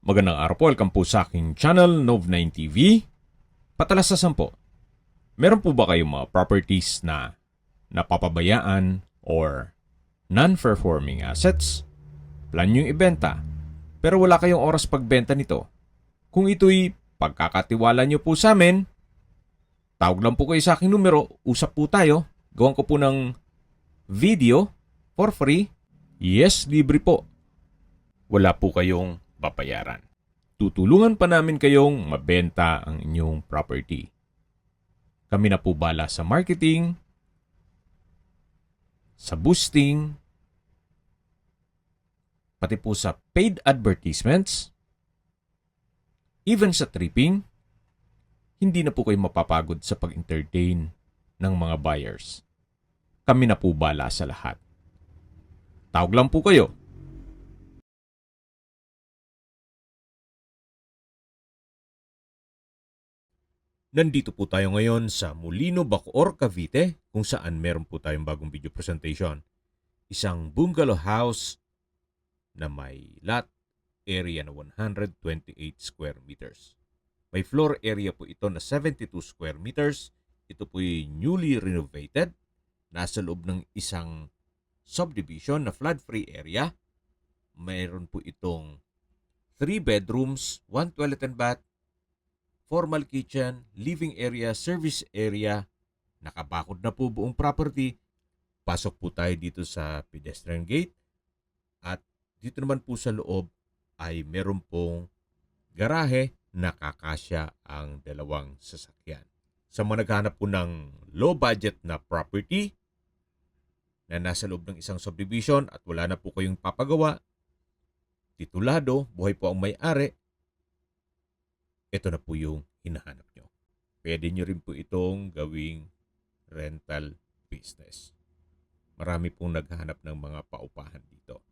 Magandang araw po, welcome po sa aking channel, Nov9 TV. Patalasasan po, meron po ba kayong mga properties na napapabayaan or non-performing assets? Plan nyo ibenta, pero wala kayong oras pagbenta nito. Kung ito'y pagkakatiwala nyo po sa amin, tawag lang po kayo sa aking numero, usap po tayo, gawan ko po ng video for free. Yes, libre po. Wala po kayong babayaran. Tutulungan pa namin kayong mabenta ang inyong property. Kami na po bala sa marketing, sa boosting, pati po sa paid advertisements, even sa tripping. Hindi na po kayo mapapagod sa pag-entertain ng mga buyers. Kami na po bala sa lahat. Tawag lang po kayo. Nandito po tayo ngayon sa Molino, Bacoor, Cavite, kung saan meron po tayong bagong video presentation. Isang bungalow house na may lot area na 128 square meters. May floor area po ito na 72 square meters. Ito po yung newly renovated. Nasa loob ng isang subdivision na flood-free area. Mayroon po itong 3 bedrooms, 1 toilet and bath, formal kitchen, living area, service area. Nakabakod na po buong property. Pasok po tayo dito sa pedestrian gate. At dito naman po sa loob ay meron pong garahe na kakasya ang dalawang sasakyan. Sa mga naghahanap po ng low budget na property na nasa loob ng isang subdivision at wala na po kayong papagawa, titulado, buhay po ang may-ari, ito na po yung hinahanap nyo. Pwede nyo rin po itong gawing rental business. Marami pong naghahanap ng mga paupahan dito.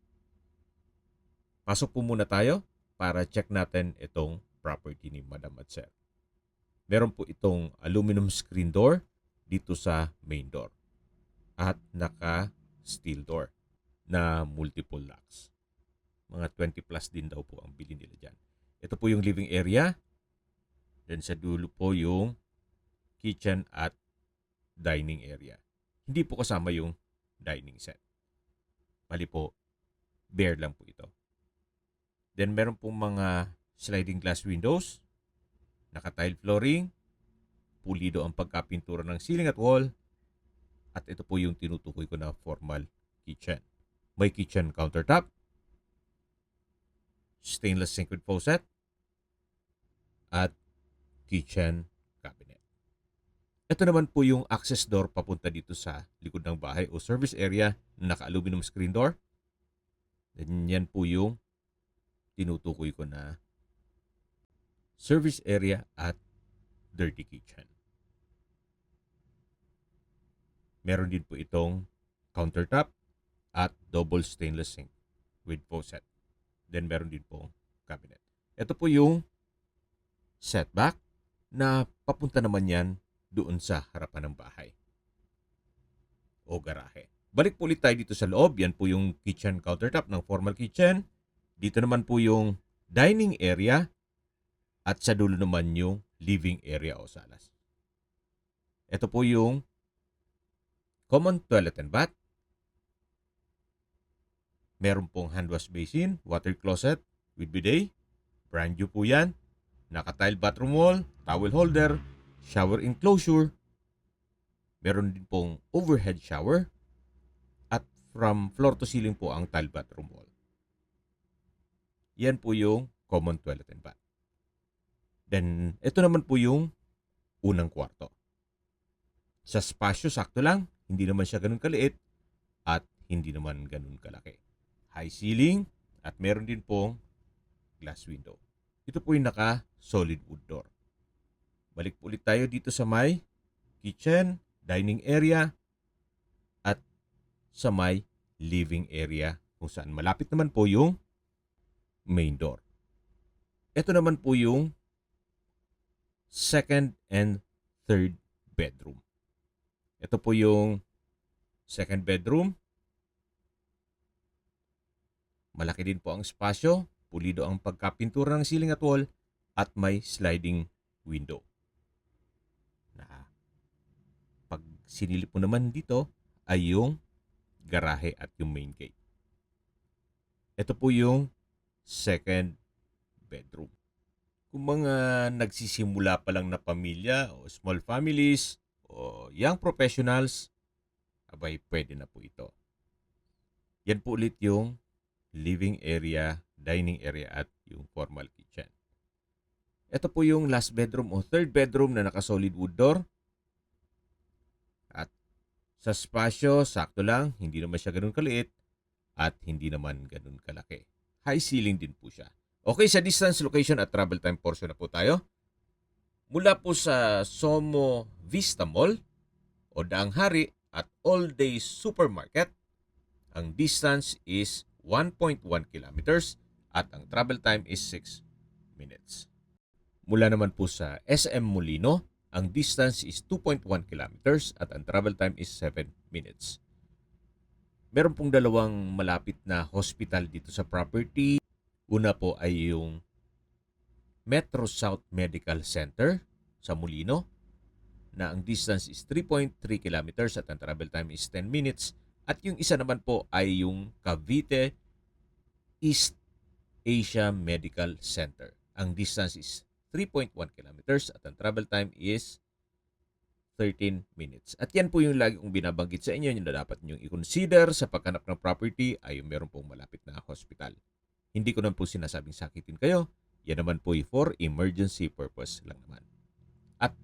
Pasok po muna tayo para check natin itong property ni Madam at Sir. Meron po itong aluminum screen door dito sa main door. At naka-steel door na multiple locks. Mga 20 plus din daw po ang bili nila dyan. Ito po yung living area. Then sa dulo po yung kitchen at dining area. Hindi po kasama yung dining set. Bali po, bare lang po ito. Then meron pong mga sliding glass windows, naka-tile flooring, pulido ang pagkapintura ng ceiling at wall, at ito po yung tinutukoy ko na formal kitchen. May kitchen countertop, stainless sink with faucet, at kitchen cabinet. Ito naman po yung access door papunta dito sa likod ng bahay o service area na naka-aluminum screen door. Then yan po yung tinutukoy ko na service area at dirty kitchen. Meron din po itong countertop at double stainless sink with faucet. Then meron din po cabinet. Ito po yung setback na papunta naman yan doon sa harapan ng bahay o garahe. Balik po ulit tayo dito sa loob. Yan po yung kitchen countertop ng formal kitchen. Dito naman po yung dining area at sa dulo naman yung living area o salas. Ito po yung common toilet and bath. Meron pong hand wash basin, water closet with bidet. Brand new po yan. Naka-tile bathroom wall, towel holder, shower enclosure. Meron din pong overhead shower. At from floor to ceiling po ang tile bathroom wall. Yan po yung common toilet and bath. Then, ito naman po yung unang kwarto. Sa spasyo, sakto lang. Hindi naman siya ganun kaliit at hindi naman ganun kalaki. High ceiling at meron din pong glass window. Ito po yung naka-solid wood door. Balik po ulit tayo dito sa may kitchen, dining area, at sa may living area kung saan malapit naman po yung main door. Ito naman po yung second and third bedroom. Ito po yung second bedroom. Malaki din po ang espasyo. pulido ang pagkapintura ng ceiling at wall, at may sliding window. Na pag sinilip mo naman dito ay yung garahe at yung main gate. Ito po yung second bedroom. Kung mga nagsisimula pa lang na pamilya o small families o young professionals, abay pwede na po ito. Yan po ulit yung living area, dining area at yung formal kitchen. Ito po yung last bedroom o third bedroom na naka-solid wood door. At sa spasyo, sakto lang, hindi naman siya ganun kaliit at hindi naman ganun kalaki. High ceiling din po siya. Okay, sa distance, location at travel time portion na po tayo. Mula po sa Somo Vista Mall o Daang Hari at All Day Supermarket, ang distance is 1.1 kilometers at ang travel time is 6 minutes. Mula naman po sa SM Molino, ang distance is 2.1 kilometers at ang travel time is 7 minutes. Meron pong dalawang malapit na hospital dito sa property. Una po ay yung Metro South Medical Center sa Molino na ang distance is 3.3 kilometers at ang travel time is 10 minutes. At yung isa naman po ay yung Cavite East Asia Medical Center. Ang distance is 3.1 kilometers at ang travel time is 13 minutes. At yan po yung lagi kong binabanggit sa inyo, yung na dapat nyo i-consider sa paghanap ng property ay yung meron pong malapit na hospital. Hindi ko naman po sinasabing sakitin kayo. Yan naman po for emergency purpose lang naman. At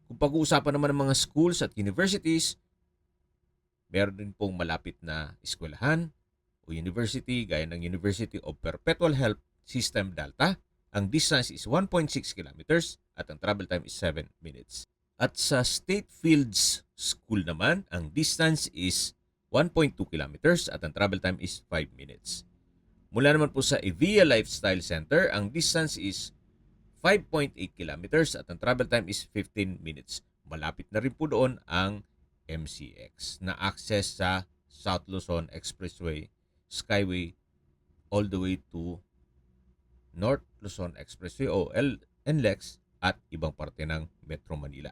kung pag-uusapan naman ng mga schools at universities, meron din pong malapit na eskwelahan o university gaya ng University of Perpetual Health System Delta. Ang distance is 1.6 kilometers at ang travel time is 7 minutes. At sa State Fields School naman, ang distance is 1.2 kilometers at ang travel time is 5 minutes. Mula naman po sa Evia Lifestyle Center, ang distance is 5.8 kilometers at ang travel time is 15 minutes. Malapit na rin po doon ang MCX na access sa South Luzon Expressway, Skyway, all the way to North Luzon Expressway o NLEX at ibang parte ng Metro Manila.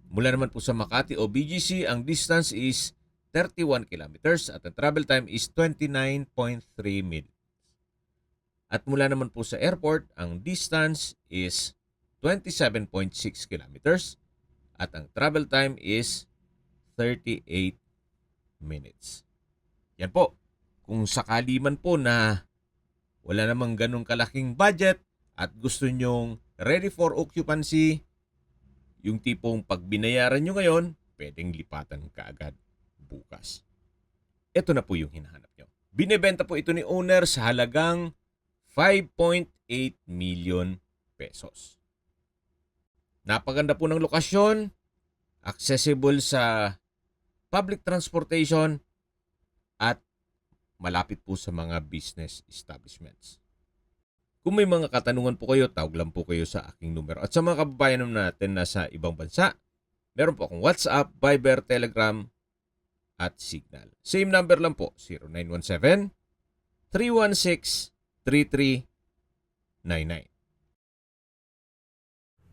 Mula naman po sa Makati o BGC, ang distance is 31 kilometers at ang travel time is 29.3 minutes. At mula naman po sa airport, ang distance is 27.6 kilometers at ang travel time is 38 minutes. Yan po. Kung sakali man po na wala namang ganong kalaking budget at gusto nyong ready for occupancy, yung tipong pag binayaran nyo ngayon, pwedeng lipatan kaagad bukas. Ito na po yung hinahanap nyo. Binebenta po ito ni owner sa halagang 5.8 million pesos. Napaganda po ng lokasyon, accessible sa public transportation, at malapit po sa mga business establishments. Kung may mga katanungan po kayo, tawag lang po kayo sa aking numero. At sa mga kababayan natin na sa ibang bansa, meron po akong WhatsApp, Viber, Telegram, at Signal. Same number lang po, 0917-316-3399.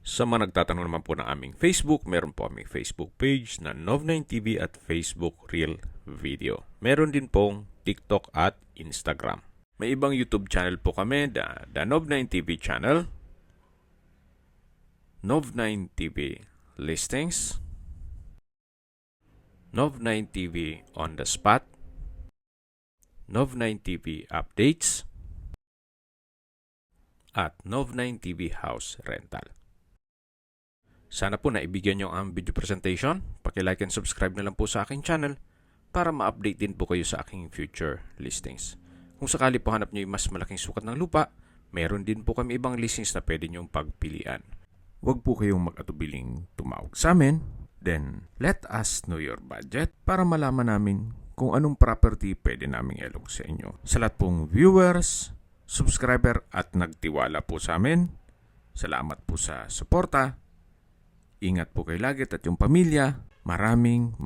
Sa mga nagtatanong naman po ng aming Facebook, meron po aming Facebook page na Nov9TV at Facebook Real Video. Meron din pong TikTok at Instagram. May ibang YouTube channel po kami, the Nov9TV channel, Nov9TV Listings, Nov9TV On The Spot, Nov9TV Updates, at Nov9TV House Rental. Sana po naibigyan nyo ang video presentation. Paki-like and subscribe na lang po sa aking channel para ma-update din po kayo sa aking future listings. Kung sakali po hanap nyo yung mas malaking sukat ng lupa, meron din po kami ibang listings na pwede nyong pagpilian. Huwag po kayong mag-atubiling tumawag sa amin. Then, let us know your budget para malaman namin kung anong property pwede naming ilong sa inyo. Sa lahat pong viewers, subscriber at nagtiwala po sa amin, salamat po sa suporta. Ingat po kayo lagi at yung pamilya. Maraming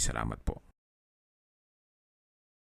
salamat po.